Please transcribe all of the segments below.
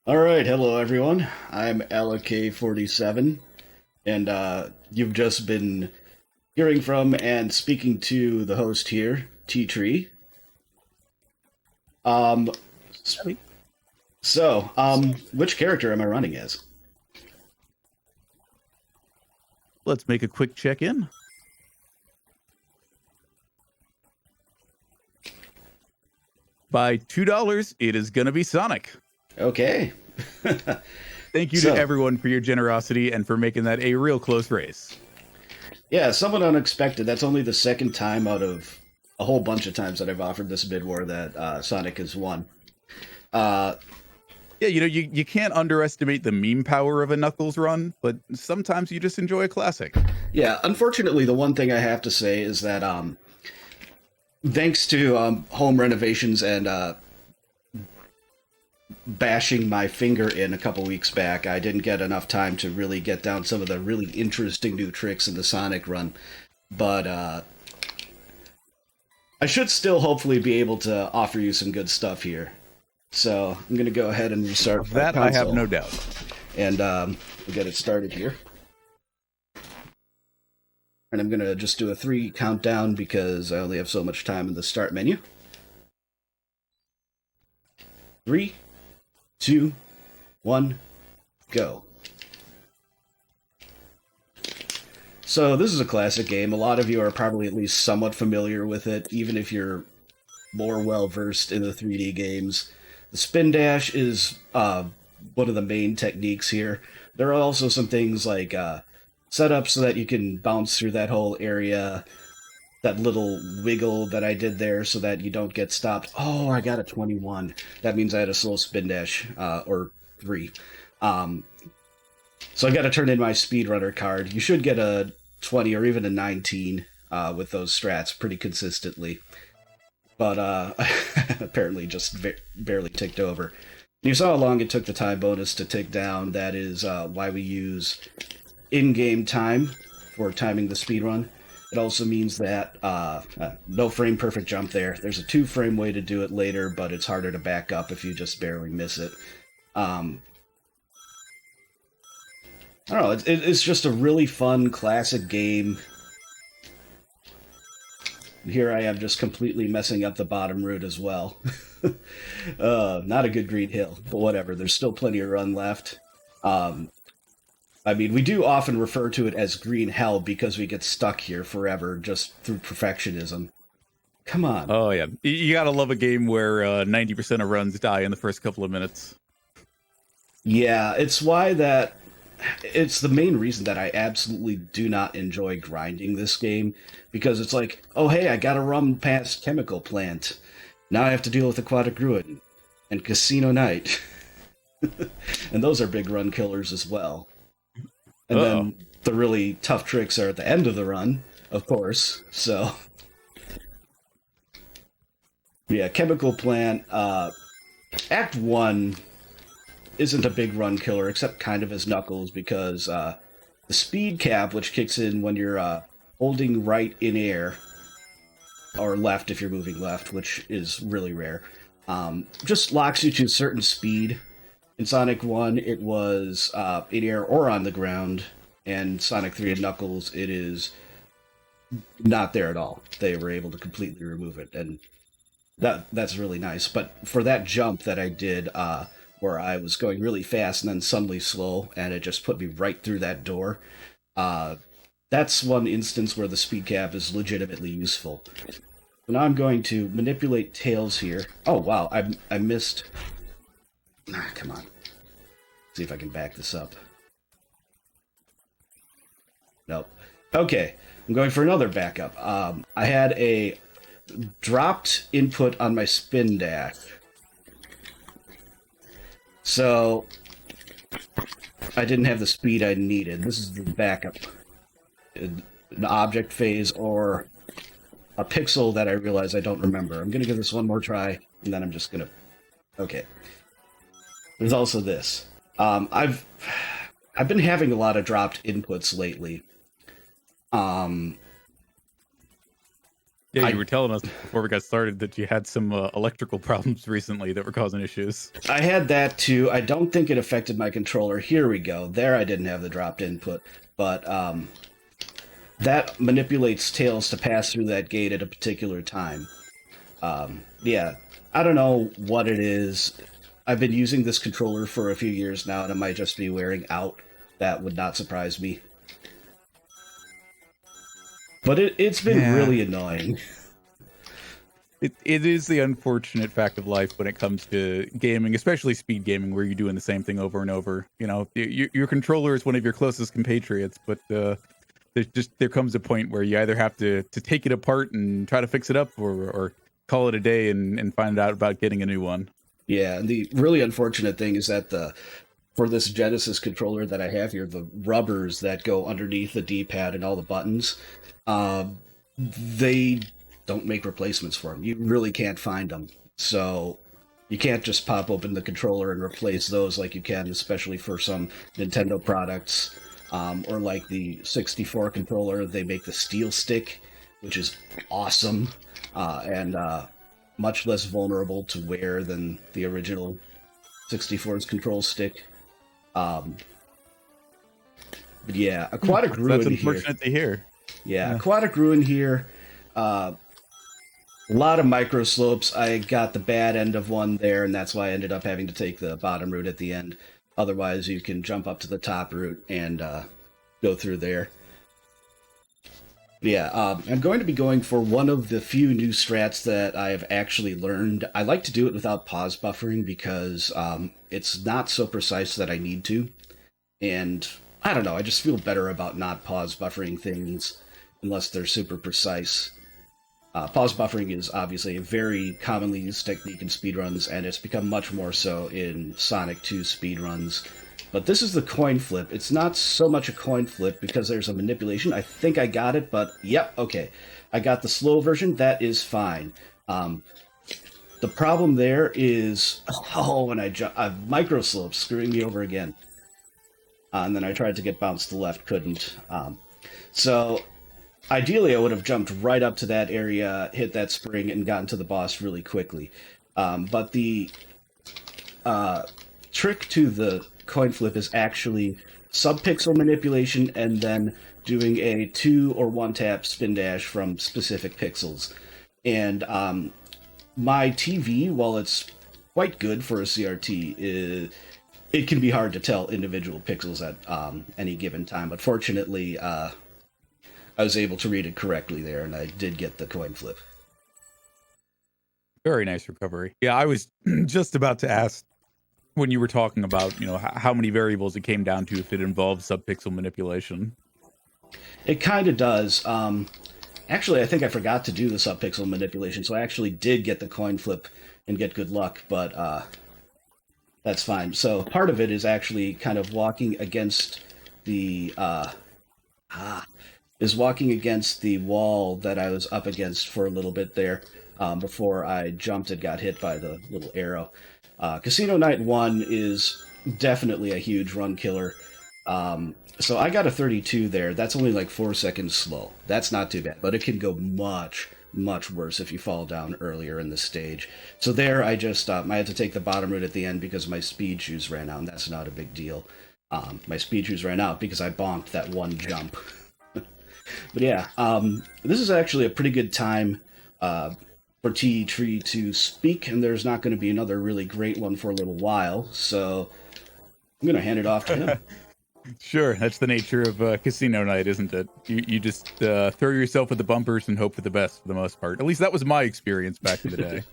All right, hello everyone. I'm aleck47, and you've just been hearing from and speaking to the host here, T Tree. Um, Howdy. which character am I running as? Let's make a quick check-in. By $2, it is going to be Sonic. Okay. Thank you to So, everyone for your generosity and for making that a real close race. yeah, somewhat unexpected. That's only the second time out of a whole bunch of times that I've offered this bid war that Sonic has won. Uh, Yeah, you can't underestimate the meme power of a Knuckles run, but sometimes you just enjoy a classic. yeah, unfortunately, the one thing I have to say is that thanks to home renovations and bashing my finger in a couple weeks back, I didn't get enough time to really get down some of the really interesting new tricks in the Sonic run. But I should still hopefully be able to offer you some good stuff here. So I'm going to go ahead and restart Of my that, I have console, no doubt. and we'll get it started here. And I'm going to just do a 3 countdown because I only have so much time in the start menu. 3, 2, 1, go. So this is a classic game. A lot of you are probably at least somewhat familiar with it, even if you're more well-versed in the 3D games. The spin dash is one of the main techniques here. There are also some things like set up so that you can bounce through that whole area, that little wiggle that I did there so that you don't get stopped. Oh, I got a 21. That means I had a slow spin dash, or 3. So I got to turn in my speedrunner card. You should get a 20 or even a 19 with those strats pretty consistently. But apparently just barely ticked over. You saw how long it took the time bonus to tick down. That is why we use in-game time for timing the speedrun. It also means that no frame perfect jump there. There's a 2-frame way to do it later, but it's harder to back up if you just barely miss it. I don't know, it's just a really fun, classic game. Here I am just completely messing up the bottom route as well. Not a good green hill, but whatever. There's still plenty of run left. I mean, we do often refer to it as green hell because we get stuck here forever just through perfectionism. Come on. Oh, yeah. You gotta love a game where 90% of runs die in the first couple of minutes. Yeah, it's why that... It's the main reason that I absolutely do not enjoy grinding this game, because it's like, oh hey, I gotta run past Chemical Plant. Now I have to deal with Aquatic Ruin and Casino Night. And those are big run killers as well. And then the really tough tricks are at the end of the run, of course. So, yeah, Chemical Plant, Act 1 isn't a big run killer, except kind of as Knuckles, because the speed cap, which kicks in when you're holding right in air, or left if you're moving left, which is really rare, just locks you to a certain speed. In Sonic 1, it was in air or on the ground, and Sonic 3 and Knuckles, it is not there at all. They were able to completely remove it, and that's really nice. But for that jump that I did, where I was going really fast and then suddenly slow, and it just put me right through that door, that's one instance where the speed cap is legitimately useful. So now I'm going to manipulate Tails here. Oh, wow, I missed... come on. See if I can back this up. Nope. Okay, I'm going for another backup. I had a dropped input on my spin dash. So, I didn't have the speed I needed. This is the backup. An object phase or a pixel that I realize I don't remember. I'm going to give this one more try, and then I'm just going to... Okay. There's also this. I've been having a lot of dropped inputs lately. Yeah, I you were telling us before we got started that you had some electrical problems recently that were causing issues. I had that too. I don't think it affected my controller. Here we go. There I didn't have the dropped input, but that manipulates tails to pass through that gate at a particular time. Yeah, I don't know what it is. I've been using this controller for a few years now, and it might just be wearing out. That would not surprise me. But it's been Yeah. really annoying. It is the unfortunate fact of life when it comes to gaming, especially speed gaming, where you're doing the same thing over and over. You know, your controller is one of your closest compatriots, but there comes a point where you either have to take it apart and try to fix it up, or call it a day and find out about getting a new one. Yeah, and the really unfortunate thing is that for this Genesis controller that I have here, the rubbers that go underneath the D-pad and all the buttons, they don't make replacements for them. You really can't find them. So you can't just pop open the controller and replace those like you can, especially for some Nintendo products. Or like the 64 controller, they make the steel stick, which is awesome, and much less vulnerable to wear than the original 64's control stick. But yeah, Aquatic Ruin That's here. unfortunate to hear. Yeah, Aquatic Ruin here. A lot of micro slopes. I got the bad end of one there, and that's why I ended up having to take the bottom route at the end. Otherwise, you can jump up to the top route and go through there. Yeah, I'm going to be going for one of the few new strats that I've actually learned. I like to do it without pause buffering because it's not so precise that I need to. And I don't know, I just feel better about not pause buffering things unless they're super precise. Pause buffering is obviously a very commonly used technique in speedruns, and it's become much more so in Sonic 2 speedruns. But this is the coin flip. It's not so much a coin flip because there's a manipulation. I think I got it, but yep, okay. I got the slow version. That is fine. The problem there is, when I jump, micro slopes screwing me over again. And then I tried to get bounced to the left, couldn't. So ideally, I would have jumped right up to that area, hit that spring, and gotten to the boss really quickly. But the trick to the coin flip is actually subpixel manipulation and then doing a 2 or 1 tap spin dash from specific pixels. And my TV, while it's quite good for a CRT, it can be hard to tell individual pixels at any given time. But fortunately, I was able to read it correctly there, and I did get the coin flip. Very nice recovery. Yeah, I was just about to ask when you were talking about, how many variables it came down to if it involved subpixel manipulation. It kind of does. Actually, I think I forgot to do the subpixel manipulation, so I actually did get the coin flip and get good luck, but that's fine. So part of it is actually kind of walking against the wall that I was up against for a little bit there before I jumped and got hit by the little arrow. Casino Night 1 is definitely a huge run killer. So I got a 32 there. That's only like 4 seconds slow. That's not too bad, but it can go much, much worse if you fall down earlier in the stage. So there I just, I had to take the bottom route at the end because my speed shoes ran out, and that's not a big deal. My speed shoes ran out because I bonked that one jump. But yeah, this is actually a pretty good time for T-Tree to speak, and there's not going to be another really great one for a little while, so I'm going to hand it off to him. Sure, that's the nature of Casino Night, isn't it? You just throw yourself at the bumpers and hope for the best for the most part. At least that was my experience back in the day.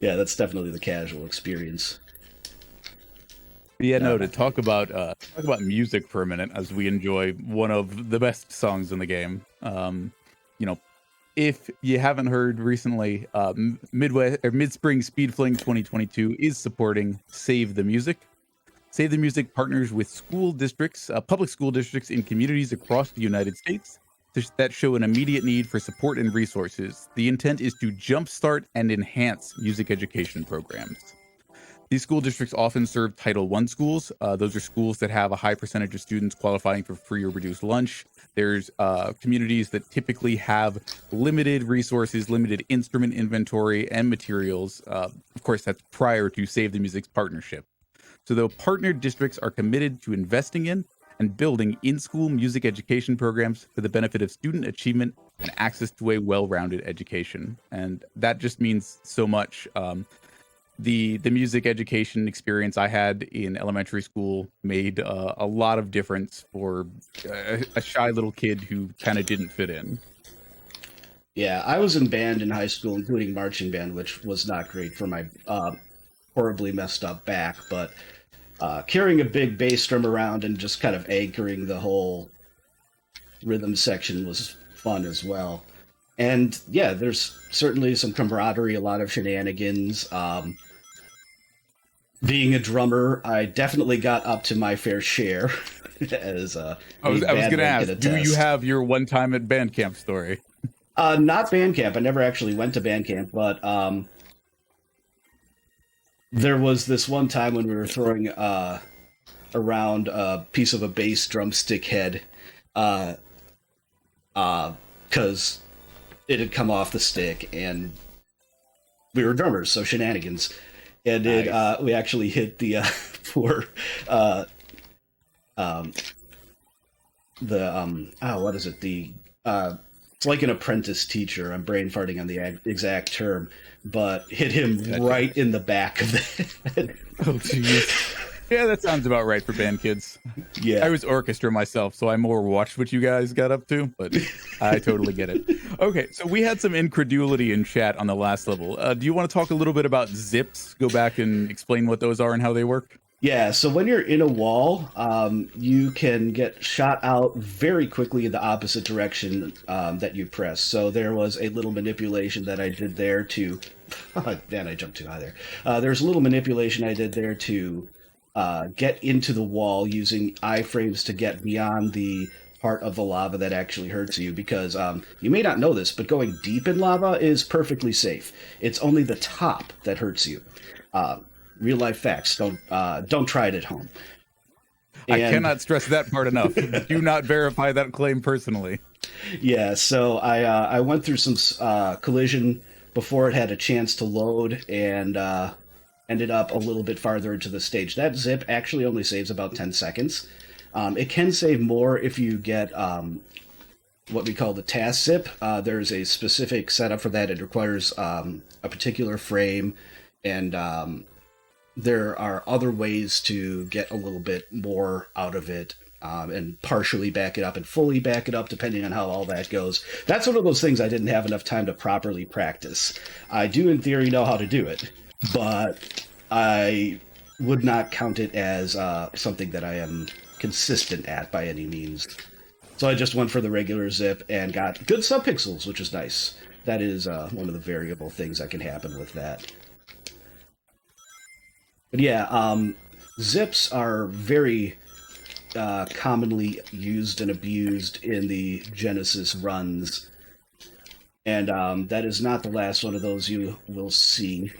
Yeah, that's definitely the casual experience. But yeah, no, to talk about music for a minute as we enjoy one of the best songs in the game. If you haven't heard recently, Mid-Spring Speed Fling 2022 is supporting Save the Music. Save the Music partners with school districts, public school districts in communities across the United States that show an immediate need for support and resources. The intent is to jumpstart and enhance music education programs. These school districts often serve Title I schools. Those are schools that have a high percentage of students qualifying for free or reduced lunch. There's communities that typically have limited resources, limited instrument inventory, and materials. Of course, that's prior to Save the Music's partnership. So the partnered districts are committed to investing in and building in-school music education programs for the benefit of student achievement and access to a well-rounded education. And that just means so much. The music education experience I had in elementary school made a lot of difference for a shy little kid who kind of didn't fit in. Yeah, I was in band in high school, including marching band, which was not great for my horribly messed up back. But carrying a big bass drum around and just kind of anchoring the whole rhythm section was fun as well. And yeah, there's certainly some camaraderie, a lot of shenanigans. Being a drummer, I definitely got up to my fair share. As I was going to ask, do you have your one time at band camp story? Not band camp. I never actually went to band camp, but there was this one time when we were throwing around a piece of a bass drumstick head, because it had come off the stick, and we were drummers, so shenanigans. And nice. We actually hit the poor what is it? It's like an apprentice teacher. I'm brain farting on the exact term, but hit him right in the back of the head. Oh, jeez. Yeah, that sounds about right for band kids. Yeah. I was orchestra myself, so I more watched what you guys got up to, but I totally get it. Okay, so we had some incredulity in chat on the last level. Do you want to talk a little bit about zips? Go back and explain what those are and how they work? Yeah, so when you're in a wall, you can get shot out very quickly in the opposite direction that you press. So there was a little manipulation that I did there to... Oh, man, I jumped too high there. There's a little manipulation I did there to get into the wall using iframes to get beyond the part of the lava that actually hurts you, because you may not know this, but going deep in lava is perfectly safe. It's only the top that hurts you. Real life facts. Don't try it at home. I cannot stress that part enough. Do not verify that claim personally. Yeah, so I went through some collision before it had a chance to load, and ended up a little bit farther into the stage. That zip actually only saves about 10 seconds. It can save more if you get what we call the task zip. There's a specific setup for that. It requires a particular frame, and there are other ways to get a little bit more out of it, and partially back it up and fully back it up, depending on how all that goes. That's one of those things I didn't have enough time to properly practice. I do, in theory, know how to do it, but I would not count it as something that I am consistent at by any means. So I just went for the regular zip and got good subpixels, which is nice. That is one of the variable things that can happen with that. But yeah, zips are very commonly used and abused in the Genesis runs. And that is not the last one of those you will see.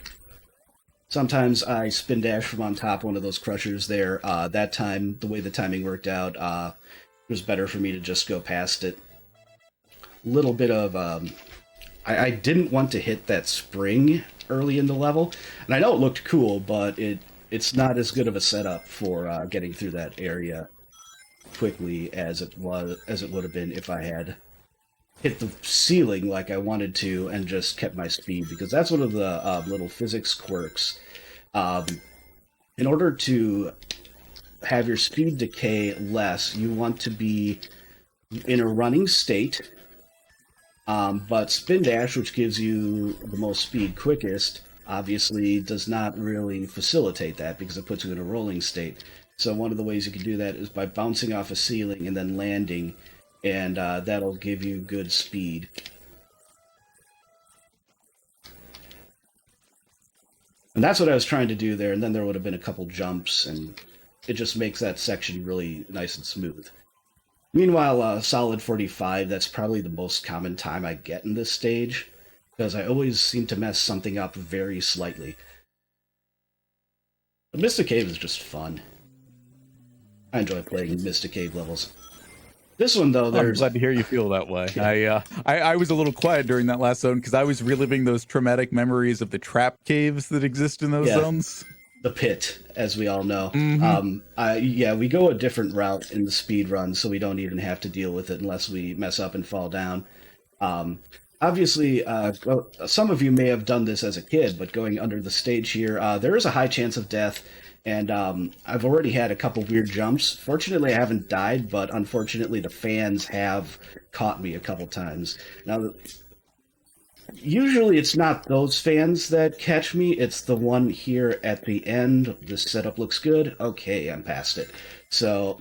Sometimes I spin dash from on top one of those crushers there. That time, the way the timing worked out, it was better for me to just go past it. Little bit of... I didn't want to hit that spring early in the level. And I know it looked cool, but it's not as good of a setup for getting through that area quickly as it would have been if I had hit the ceiling like I wanted to and just kept my speed, because that's one of the little physics quirks. In order to have your speed decay less, you want to be in a running state, but spin dash, which gives you the most speed quickest, obviously does not really facilitate that because it puts you in a rolling state. So one of the ways you can do that is by bouncing off a ceiling and then landing, and that'll give you good speed. And that's what I was trying to do there, and then there would have been a couple jumps, and it just makes that section really nice and smooth. Meanwhile, solid 45, that's probably the most common time I get in this stage, because I always seem to mess something up very slightly. The Mystic Cave is just fun. I enjoy playing Mystic Cave levels. This one, though, I'm glad to hear you feel that way. Yeah. I was a little quiet during that last zone because I was reliving those traumatic memories of the trap caves that exist in those zones. The pit, as we all know. Mm-hmm. We go a different route in the speed run, so we don't even have to deal with it unless we mess up and fall down. Obviously, some of you may have done this as a kid, but going under the stage here, there is a high chance of death. And I've already had a couple weird jumps. Fortunately, I haven't died, but unfortunately, the fans have caught me a couple times. Now, usually it's not those fans that catch me. It's the one here at the end. This setup looks good. Okay, I'm past it. So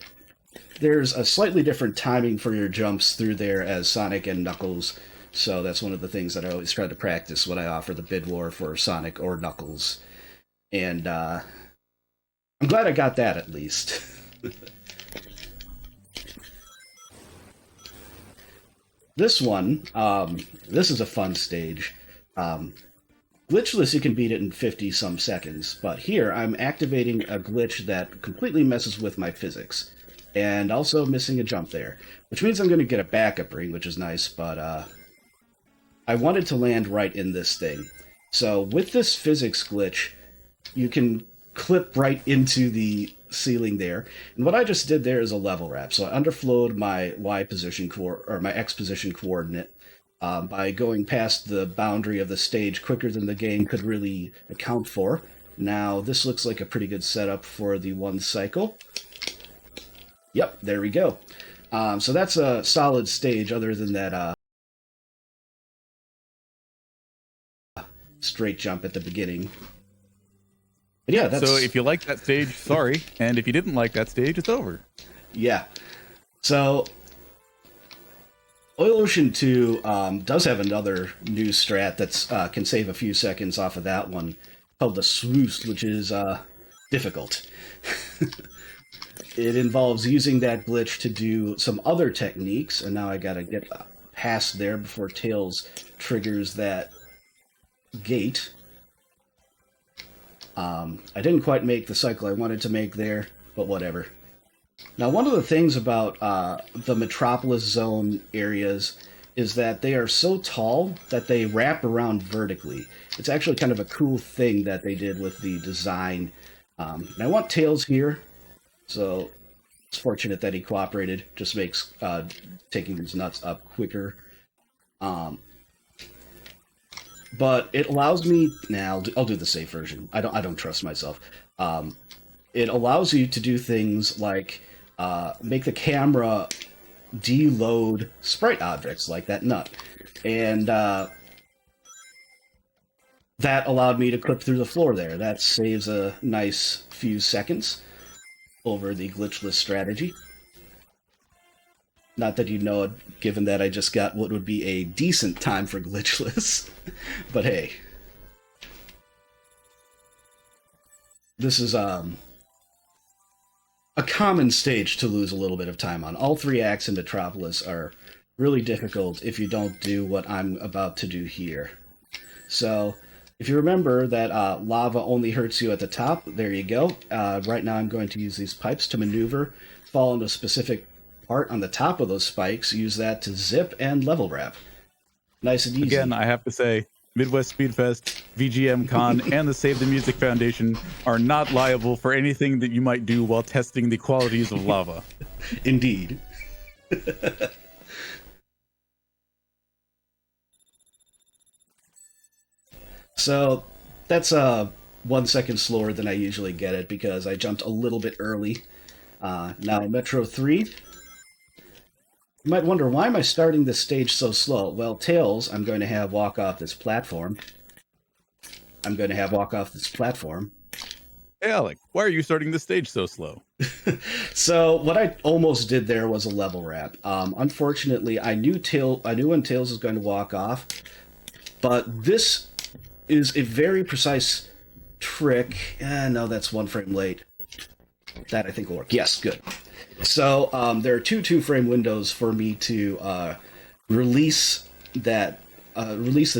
there's a slightly different timing for your jumps through there as Sonic and Knuckles. So that's one of the things that I always try to practice when I offer the bid war for Sonic or Knuckles. And I'm glad I got that at least. This one, this is a fun stage. Glitchless, you can beat it in 50-some seconds, but here I'm activating a glitch that completely messes with my physics, and also missing a jump there, which means I'm going to get a backup ring, which is nice, but I wanted to land right in this thing. So with this physics glitch, you can clip right into the ceiling there. And what I just did there is a level wrap. So I underflowed my Y position or my X position coordinate by going past the boundary of the stage quicker than the game could really account for. Now this looks like a pretty good setup for the one cycle. Yep, there we go. So that's a solid stage other than that straight jump at the beginning. But yeah, so if you like that stage, sorry. And if you didn't like that stage, it's over. Yeah. So Oil Ocean 2 does have another new strat that can save a few seconds off of that one, called the Swoost, which is difficult. It involves using that glitch to do some other techniques, and now I gotta get past there before Tails triggers that gate. I didn't quite make the cycle I wanted to make there, but whatever. Now, one of the things about the Metropolis Zone areas is that they are so tall that they wrap around vertically. It's actually kind of a cool thing that they did with the design. And I want Tails here, so it's fortunate that he cooperated. Just makes taking these nuts up quicker. But it allows me now. I'll do the safe version. I don't trust myself. It allows you to do things like make the camera deload sprite objects like that nut, and that allowed me to clip through the floor there. That saves a nice few seconds over the glitchless strategy. Not that you know it, given that I just got what would be a decent time for glitchless. But hey. This is a common stage to lose a little bit of time on. All three acts in Metropolis are really difficult if you don't do what I'm about to do here. So, if you remember that lava only hurts you at the top, there you go. Right now I'm going to use these pipes to maneuver, fall into a specific part on the top of those spikes, use that to zip and level wrap. Nice and easy. Again, I have to say, Midwest Speedfest, VGM Con, and the Save the Music Foundation are not liable for anything that you might do while testing the qualities of lava. Indeed. So, that's 1 second slower than I usually get it because I jumped a little bit early. Now, Metro 3. You might wonder, why am I starting this stage so slow? Well, Tails, I'm going to have walk off this platform. I'm going to have walk off this platform. Hey, Alec, why are you starting the stage so slow? So what I almost did there was a level wrap. Unfortunately, I knew when Tails was going to walk off, but this is a very precise trick. No, that's 1 frame late. That I think will work. Yes, good. So there are two 2-frame windows for me to release the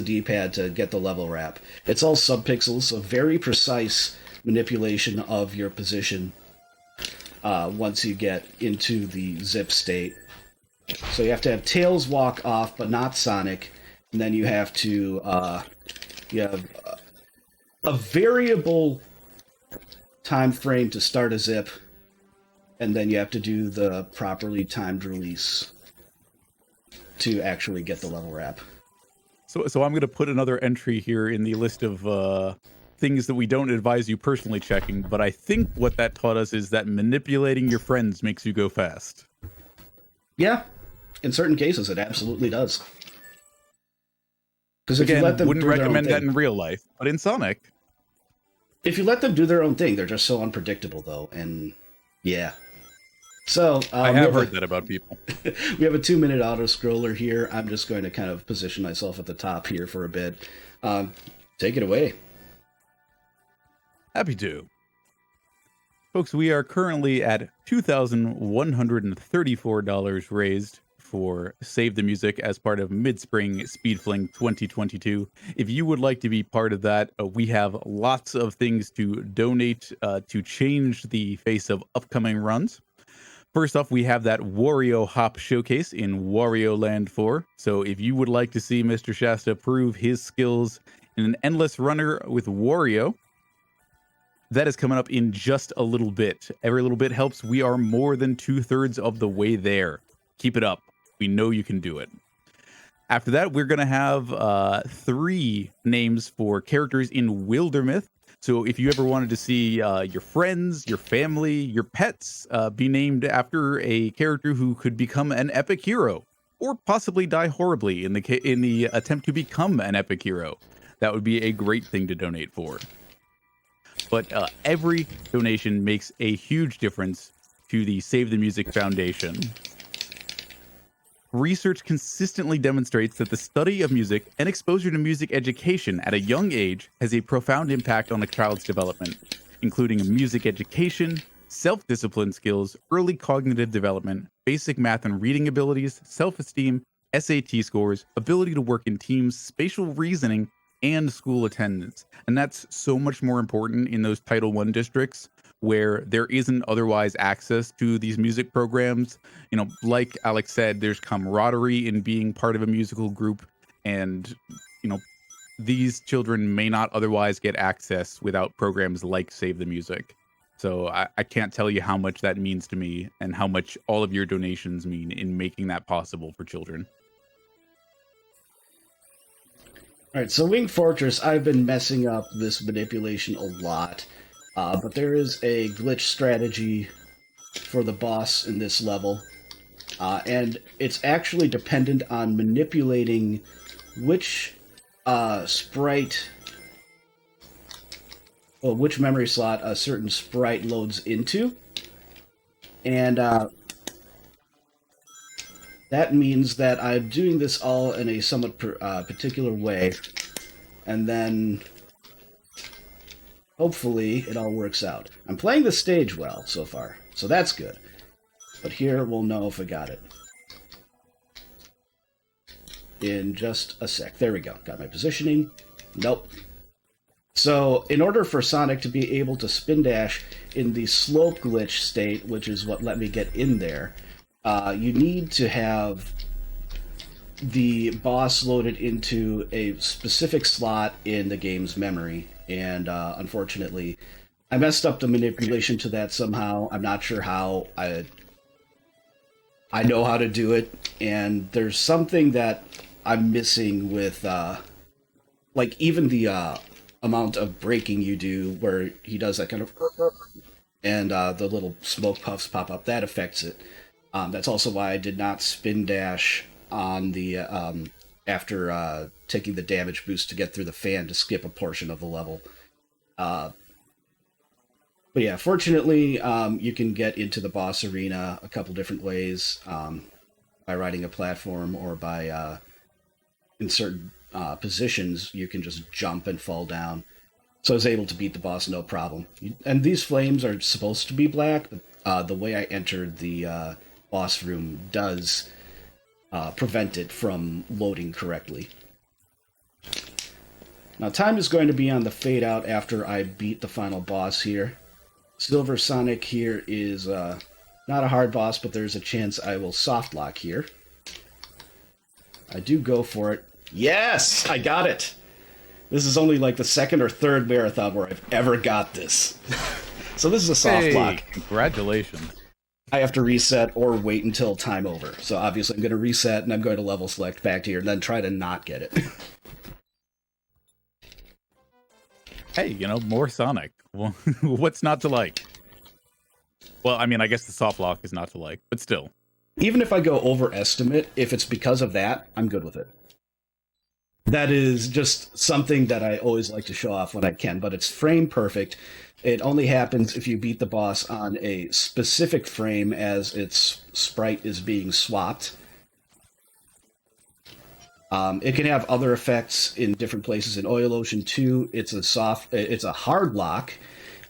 D-pad to get the level wrap. It's all subpixels, so very precise manipulation of your position once you get into the zip state. So you have to have Tails walk off, but not Sonic, and then you have to you have a variable time frame to start a zip, and then you have to do the properly timed release to actually get the level wrap. So I'm going to put another entry here in the list of things that we don't advise you personally checking, but I think what that taught us is that manipulating your friends makes you go fast. Yeah, in certain cases, it absolutely does. Because if Again, you let them wouldn't do their own recommend that thing, in real life, but in Sonic, if you let them do their own thing, they're just so unpredictable, though. And yeah. So I have heard that about people. We have a 2-minute auto scroller here. I'm just going to kind of position myself at the top here for a bit. Take it away. Happy to. Folks, we are currently at $2,134 raised for Save the Music as part of Mid-Spring Speed Fling 2022. If you would like to be part of that, we have lots of things to donate to change the face of upcoming runs. First off, we have that Wario Hop Showcase in Wario Land 4. So if you would like to see Mr. Shasta prove his skills in an endless runner with Wario, that is coming up in just a little bit. Every little bit helps. We are more than 2/3 of the way there. Keep it up. We know you can do it. After that, we're going to have 3 names for characters in Wildermyth. So if you ever wanted to see your friends, your family, your pets be named after a character who could become an epic hero, or possibly die horribly in the attempt to become an epic hero, that would be a great thing to donate for. But every donation makes a huge difference to the Save the Music Foundation. Research consistently demonstrates that the study of music and exposure to music education at a young age has a profound impact on a child's development, including music education, self-discipline skills, early cognitive development, basic math and reading abilities, self-esteem, SAT scores, ability to work in teams, spatial reasoning, and school attendance. And that's so much more important in those Title I districts where there isn't otherwise access to these music programs. You know, like Alex said, there's camaraderie in being part of a musical group, and, you know, these children may not otherwise get access without programs like Save the Music. So I can't tell you how much that means to me and how much all of your donations mean in making that possible for children. All right, so Wing Fortress, I've been messing up this manipulation a lot, but there is a glitch strategy for the boss in this level, and it's actually dependent on manipulating which sprite, or which memory slot a certain sprite loads into, and that means that I'm doing this all in a somewhat particular way, and then hopefully it all works out. I'm playing the stage well so far, so that's good. But here we'll know if I got it. In just a sec. There we go. Got my positioning. Nope. So in order for Sonic to be able to spin dash in the slope glitch state, which is what let me get in there, you need to have the boss loaded into a specific slot in the game's memory. And unfortunately, I messed up the manipulation to that somehow. I'm not sure how. I know how to do it, and there's something that I'm missing with, like, even the amount of braking you do, where he does that kind of, and the little smoke puffs pop up. That affects it. That's also why I did not spin dash on the after taking the damage boost to get through the fan to skip a portion of the level. But yeah, fortunately, you can get into the boss arena a couple different ways, by riding a platform or by in certain positions you can just jump and fall down. So I was able to beat the boss no problem. And these flames are supposed to be black, but the way I entered the boss room does prevent it from loading correctly. Now, time is going to be on the fade out after I beat the final boss here. Silver Sonic here is not a hard boss, but there's a chance I will soft lock here. I do go for it. Yes! I got it! This is only like the second or third marathon where I've ever got this. So this is a soft lock. Congratulations. I have to reset or wait until time over. So obviously I'm going to reset and I'm going to level select back here and then try to not get it. Hey, you know, more Sonic. What's not to like? Well, I mean, I guess the soft lock is not to like, but still. Even if I go overestimate, if it's because of that, I'm good with it. That is just something that I always like to show off when I can, but it's frame perfect. It only happens if you beat the boss on a specific frame as its sprite is being swapped. It can have other effects in different places. In Oil Ocean 2, it's a hard lock,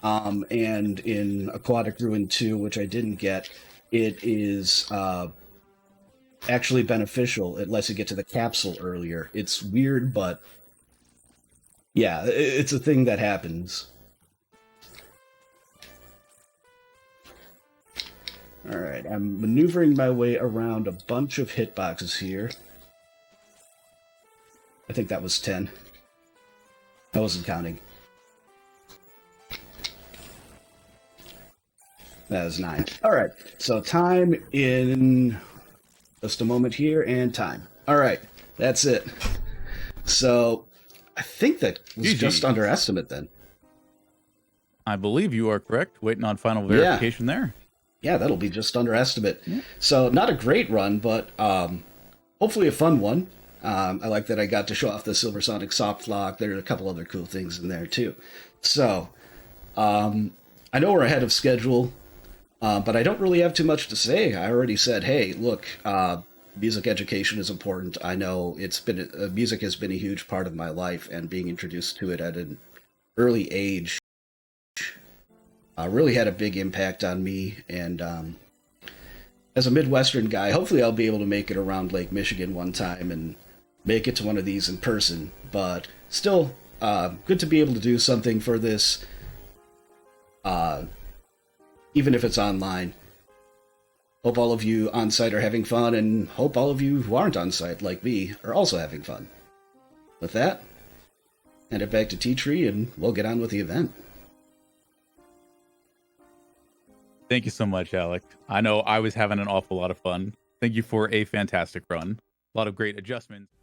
and in Aquatic Ruin 2, which I didn't get, it is actually beneficial. It lets you get to the capsule earlier. It's weird, but yeah, it's a thing that happens. All right, I'm maneuvering my way around a bunch of hitboxes here. I think that was 10. I wasn't counting. That was 9. All right, so time in just a moment here, and time. All right, that's it. So I think that was just underestimate then. I believe you are correct. Waiting on final verification there. Yeah, that'll be just underestimate. Yeah. So not a great run, but hopefully a fun one. I like that I got to show off the Silver Sonic soft lock. There are a couple other cool things in there too. So I know we're ahead of schedule, but I don't really have too much to say. I already said, hey, look, music education is important. I know music has been a huge part of my life, and being introduced to it at an early age really had a big impact on me. And as a Midwestern guy, hopefully I'll be able to make it around Lake Michigan one time and make it to one of these in person. But still, good to be able to do something for this, even if it's online. Hope all of you on site are having fun, and hope all of you who aren't on site, like me, are also having fun. With that, hand it back to T-Tree, and we'll get on with the event. Thank you so much, Alec. I know I was having an awful lot of fun. Thank you for a fantastic run. A lot of great adjustments.